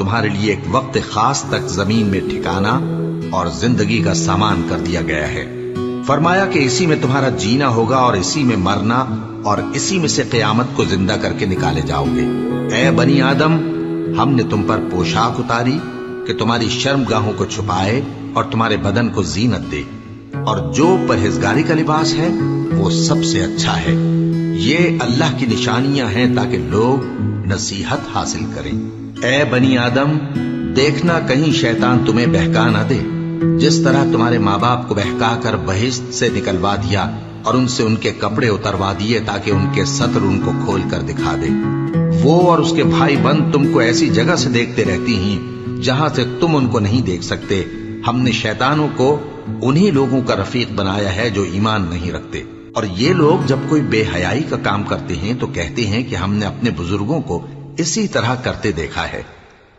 تمہارے لیے ایک وقت خاص تک زمین میں ٹھکانا اور زندگی کا سامان کر دیا گیا ہے۔ فرمایا کہ اسی میں تمہارا جینا ہوگا اور اسی میں مرنا اور اسی میں سے قیامت کو زندہ کر کے نکالے جاؤ گے۔ اے بنی آدم، ہم نے تم پر پوشاک اتاری کہ تمہاری شرم گاہوں کو چھپائے اور تمہارے بدن کو زینت دے، اور جو پرہیزگاری کا لباس ہے وہ سب سے اچھا ہے۔ یہ اللہ کی نشانیاں ہیں تاکہ لوگ نصیحت حاصل کریں۔ اے بنی آدم، دیکھنا کہیں شیطان تمہیں بہکا نہ دے، جس طرح تمہارے ماں باپ کو بہکا کر بہشت سے نکلوا دیا اور ان سے ان کے کپڑے اتروا دیے تاکہ ان کے ستر ان کو کھول کر دکھا دے۔ وہ اور اس کے بھائی بند تم کو ایسی جگہ سے دیکھتے رہتی ہیں جہاں سے تم ان کو نہیں دیکھ سکتے۔ ہم نے شیطانوں کو انہی لوگوں کا رفیق بنایا ہے جو ایمان نہیں رکھتے، اور یہ لوگ جب کوئی بے حیائی کا کام کرتے ہیں تو کہتے ہیں کہ ہم نے اپنے بزرگوں کو اسی طرح کرتے دیکھا ہے۔